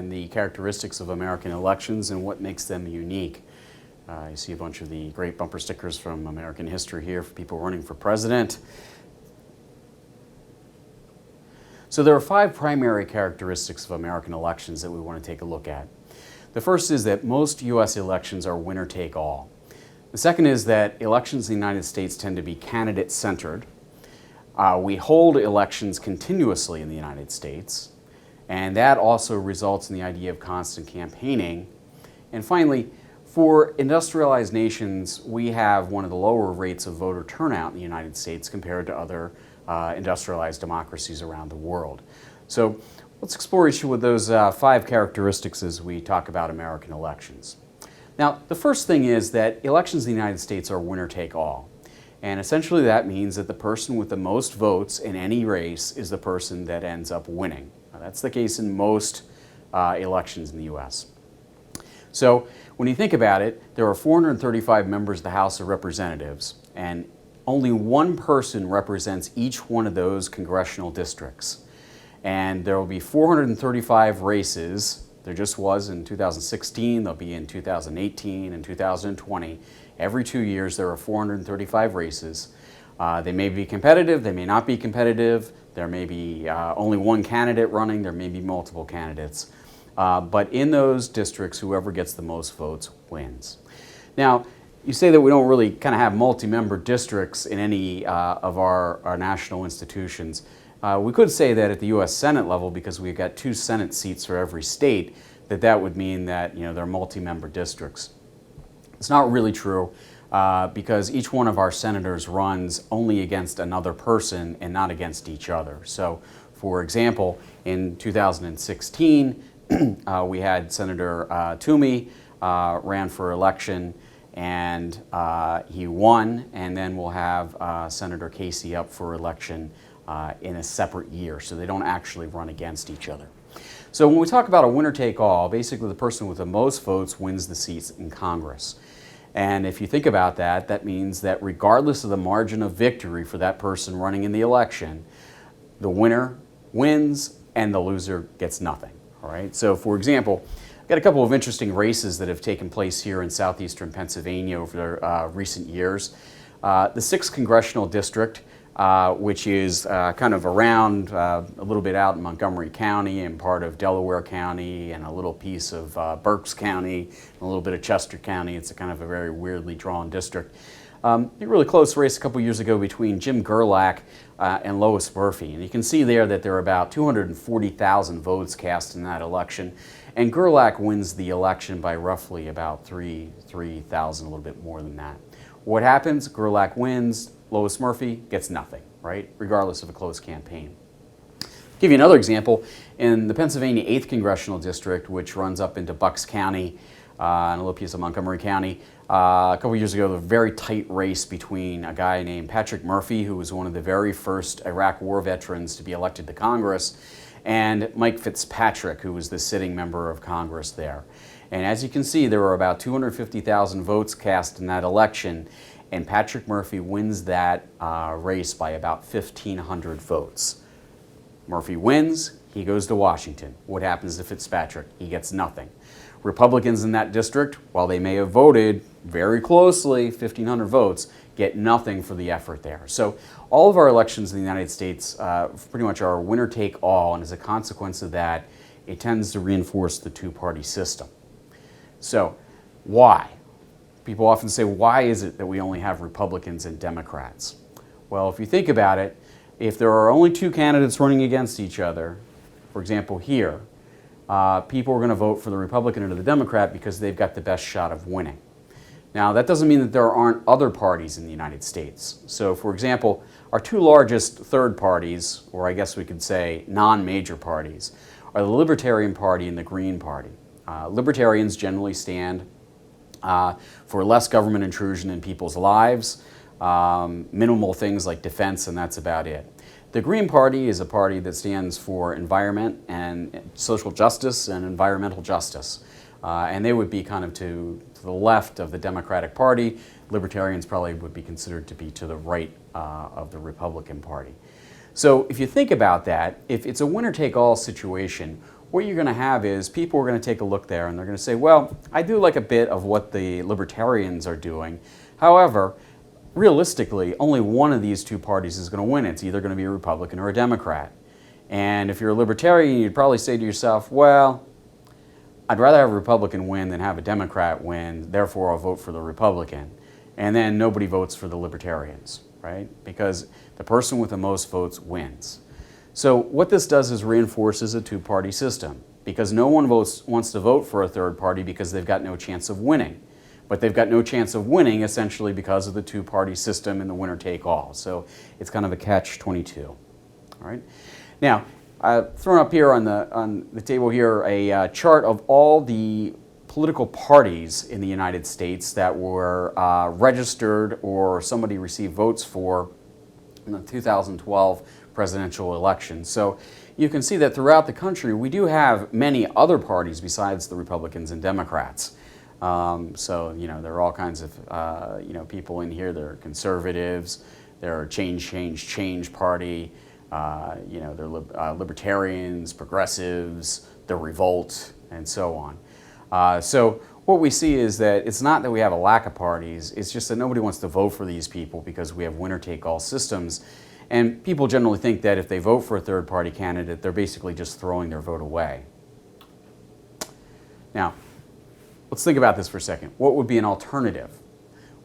and the characteristics of American elections and what makes them unique. You see a bunch of the great bumper stickers from American history here for people running for president. So there are 5 primary characteristics of American elections that we want to take a look at. The first is that most U.S. elections are winner-take-all. The second is that elections in the United States tend to be candidate-centered. We hold elections continuously in the United States, and that also results in the idea of constant campaigning. And finally, for industrialized nations, we have one of the lower rates of voter turnout in the United States compared to other industrialized democracies around the world. So let's explore each of those 5 characteristics as we talk about American elections. Now, the first thing is that elections in the United States are winner-take-all. And essentially that means that the person with the most votes in any race is the person that ends up winning. Now, that's the case in most elections in the U.S. So when you think about it, there are 435 members of the House of Representatives, and only one person represents each one of those congressional districts. And there will be 435 races. There just was in 2016, there'll be in 2018 and 2020. Every 2 years there are 435 races. They may be competitive, they may not be competitive. There may be only one candidate running, there may be multiple candidates. But in those districts, whoever gets the most votes wins. Now, you say that we don't really kind of have multi-member districts in any of our national institutions. We could say that at the U.S. Senate level, because we've got 2 Senate seats for every state, that would mean that they're multi-member districts. It's not really true because each one of our senators runs only against another person and not against each other. So, for example, in 2016, we had Senator Toomey ran for election, and he won, and then we'll have Senator Casey up for election in a separate year, so they don't actually run against each other. So when we talk about a winner-take-all, basically the person with the most votes wins the seats in Congress. And if you think about that, that means that regardless of the margin of victory for that person running in the election, the winner wins and the loser gets nothing. All right. So for example, I've got a couple of interesting races that have taken place here in southeastern Pennsylvania over recent years. The 6th Congressional District, which is kind of around a little bit out in Montgomery County and part of Delaware County and a little piece of Berks County and a little bit of Chester County. It's a kind of a very weirdly drawn district. A really close race a couple years ago between Jim Gerlach and Lois Murphy. And you can see there that there are about 240,000 votes cast in that election. And Gerlach wins the election by roughly about 3,000, a little bit more than that. What happens? Gerlach wins, Lois Murphy gets nothing, right? Regardless of a close campaign. Give you another example. In the Pennsylvania 8th Congressional District, which runs up into Bucks County and a little piece of Montgomery County, a couple years ago, there was a very tight race between a guy named Patrick Murphy, who was one of the very first Iraq War veterans to be elected to Congress, and Mike Fitzpatrick, who was the sitting member of Congress there. And as you can see, there were about 250,000 votes cast in that election, and Patrick Murphy wins that race by about 1,500 votes. Murphy wins, he goes to Washington. What happens to Fitzpatrick? He gets nothing. Republicans in that district, while they may have voted very closely, 1,500 votes, get nothing for the effort there. So all of our elections in the United States pretty much are winner-take-all, and as a consequence of that, it tends to reinforce the 2-party system. So why? People often say, why is it that we only have Republicans and Democrats? Well, if you think about it, if there are only 2 candidates running against each other, for example here, people are going to vote for the Republican or the Democrat because they've got the best shot of winning. Now, that doesn't mean that there aren't other parties in the United States. So, for example, our 2 largest third parties, or I guess we could say non-major parties, are the Libertarian Party and the Green Party. Libertarians generally stand for less government intrusion in people's lives, minimal things like defense, and that's about it. The Green Party is a party that stands for environment and social justice and environmental justice. And they would be kind of to the left of the Democratic Party. Libertarians probably would be considered to be to the right of the Republican Party. So if you think about that, if it's a winner-take-all situation, what you're going to have is people are going to take a look there and they're going to say, well, I do like a bit of what the libertarians are doing. However, realistically, only one of these two parties is going to win. It's either going to be a Republican or a Democrat. And if you're a libertarian, you'd probably say to yourself, well, I'd rather have a Republican win than have a Democrat win, therefore I'll vote for the Republican. And then nobody votes for the libertarians, right? Because the person with the most votes wins. So what this does is reinforces a two-party system, because no one wants to vote for a third party because they've got no chance of winning. But they've got no chance of winning essentially because of the two-party system and the winner-take-all. So it's kind of a catch-22. All right. Now, I've thrown up here on the table here a chart of all the political parties in the United States that were registered or somebody received votes for in the 2012 presidential election. So you can see that throughout the country we do have many other parties besides the Republicans and Democrats. So, you know, there are all kinds of, you know, people in here. There are conservatives, there are Change Party, you know, there are libertarians, progressives, the Revolt, and so on. So what we see is that it's not that we have a lack of parties, it's just that nobody wants to vote for these people because we have winner-take-all systems. And people generally think that if they vote for a third-party candidate, they're basically just throwing their vote away. Now, let's think about this for a second. What would be an alternative?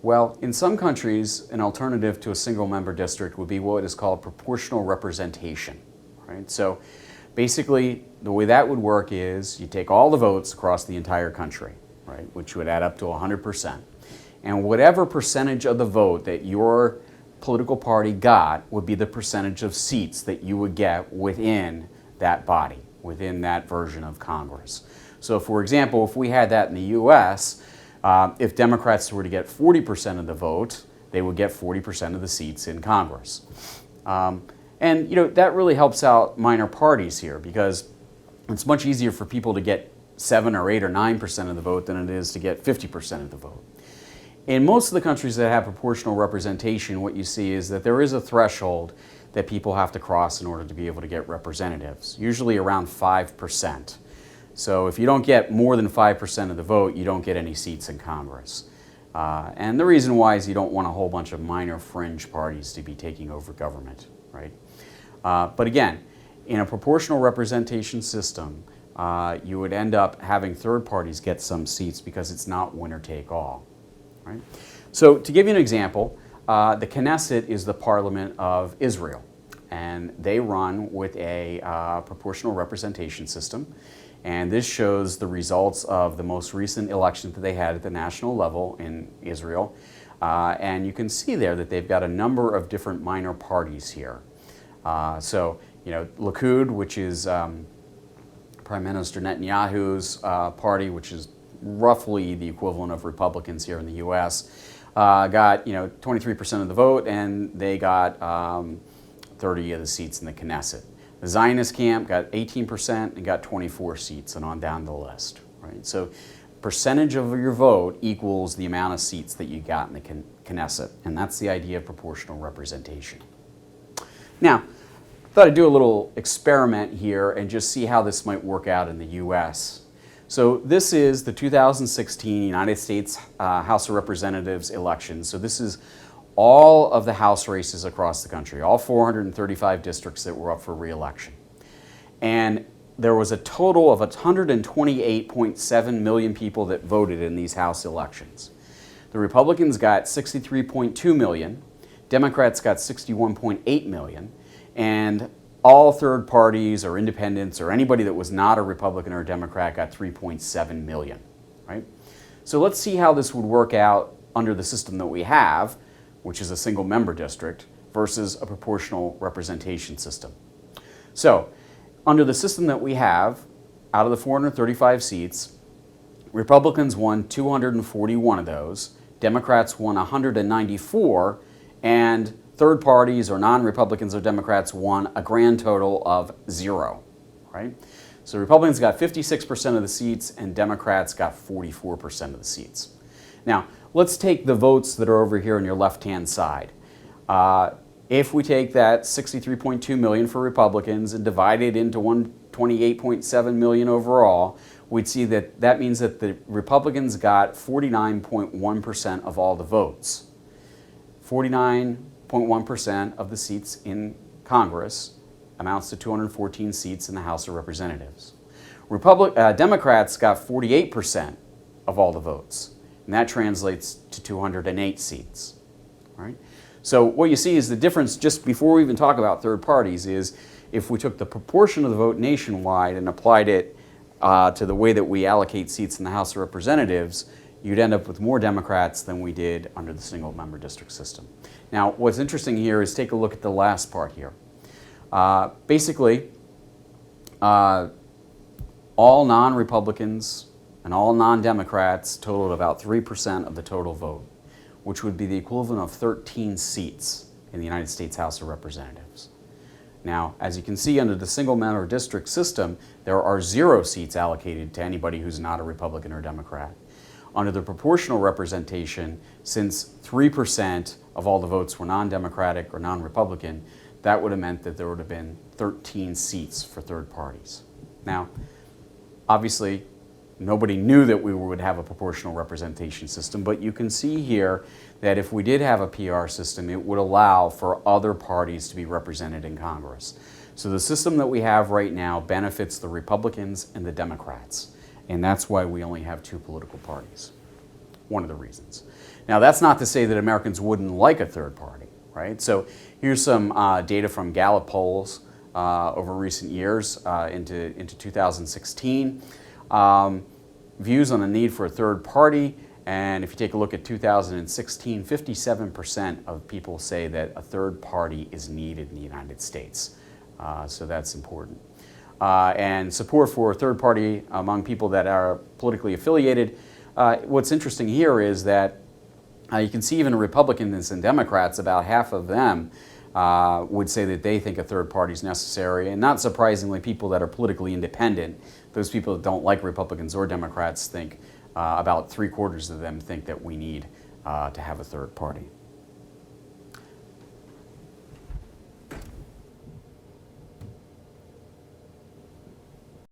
Well, in some countries, an alternative to a single-member district would be what is called proportional representation. Right? So basically, the way that would work is you take all the votes across the entire country, right, which would add up to 100%. And whatever percentage of the vote that your political party got would be the percentage of seats that you would get within that body, within that version of Congress. So for example, if we had that in the U.S., if Democrats were to get 40% of the vote, they would get 40% of the seats in Congress. And you know, that really helps out minor parties here because it's much easier for people to get 7 or 8 or 9% of the vote than it is to get 50% of the vote. In most of the countries that have proportional representation, what you see is that there is a threshold that people have to cross in order to be able to get representatives, usually around 5%. So if you don't get more than 5% of the vote, you don't get any seats in Congress. And the reason why is you don't want a whole bunch of minor fringe parties to be taking over government, right? But again, in a proportional representation system, you would end up having third parties get some seats because it's not winner take all, right? So to give you an example, the Knesset is the parliament of Israel, and they run with a proportional representation system. And this shows the results of the most recent election that they had at the national level in Israel. And you can see there that they've got a number of different minor parties here. So, you know, Likud, which is Prime Minister Netanyahu's party, which is roughly the equivalent of Republicans here in the U.S., got, you know, 23% of the vote, and they got 30 of the seats in the Knesset. The Zionist camp got 18% and got 24 seats, and on down the list. Right? So percentage of your vote equals the amount of seats that you got in the Knesset, and that's the idea of proportional representation. Now, I thought I'd do a little experiment here and just see how this might work out in the U.S. So this is the 2016 United States House of Representatives election. So this is all of the House races across the country, all 435 districts that were up for re-election. And there was a total of 128.7 million people that voted in these House elections. The Republicans got 63.2 million, Democrats got 61.8 million, and all third parties or independents or anybody that was not a Republican or a Democrat got 3.7 million, right? So let's see how this would work out under the system that we have, which is a single member district, versus a proportional representation system. So, under the system that we have, out of the 435 seats, Republicans won 241 of those, Democrats won 194, and third parties or non-Republicans or Democrats won a grand total of 0, right? So Republicans got 56% of the seats and Democrats got 44% of the seats. Now, let's take the votes that are over here on your left-hand side. If we take that 63.2 million for Republicans and divide it into 128.7 28.7 million overall, we'd see that that means that the Republicans got 49.1% of all the votes. 49.1% of the seats in Congress amounts to 214 seats in the House of Representatives. Democrats got 48% of all the votes, and that translates to 208 seats. Right? So what you see is the difference, just before we even talk about third parties, is if we took the proportion of the vote nationwide and applied it to the way that we allocate seats in the House of Representatives, you'd end up with more Democrats than we did under the single-member district system. Now, what's interesting here is take a look at the last part here. Basically, all non-Republicans and all non-Democrats totaled about 3% of the total vote, which would be the equivalent of 13 seats in the United States House of Representatives. Now, as you can see, under the single-member district system, there are 0 seats allocated to anybody who's not a Republican or Democrat. Under the proportional representation, since 3% of all the votes were non-Democratic or non-Republican, that would have meant that there would have been 13 seats for third parties. Now, obviously, nobody knew that we would have a proportional representation system, but you can see here that if we did have a PR system, it would allow for other parties to be represented in Congress. So the system that we have right now benefits the Republicans and the Democrats, and that's why we only have 2 political parties. One of the reasons. Now, that's not to say that Americans wouldn't like a third party, right? So here's some data from Gallup polls over recent years into 2016. Views on the need for a third party, and if you take a look at 2016, 57% of people say that a third party is needed in the United States. So that's important. And support for a third party among people that are politically affiliated. What's interesting here is that you can see even Republicans and Democrats, about half of them would say that they think a third party is necessary, and not surprisingly, people that are politically independent, those people that don't like Republicans or Democrats, think about 3/4 of them think that we need to have a third party.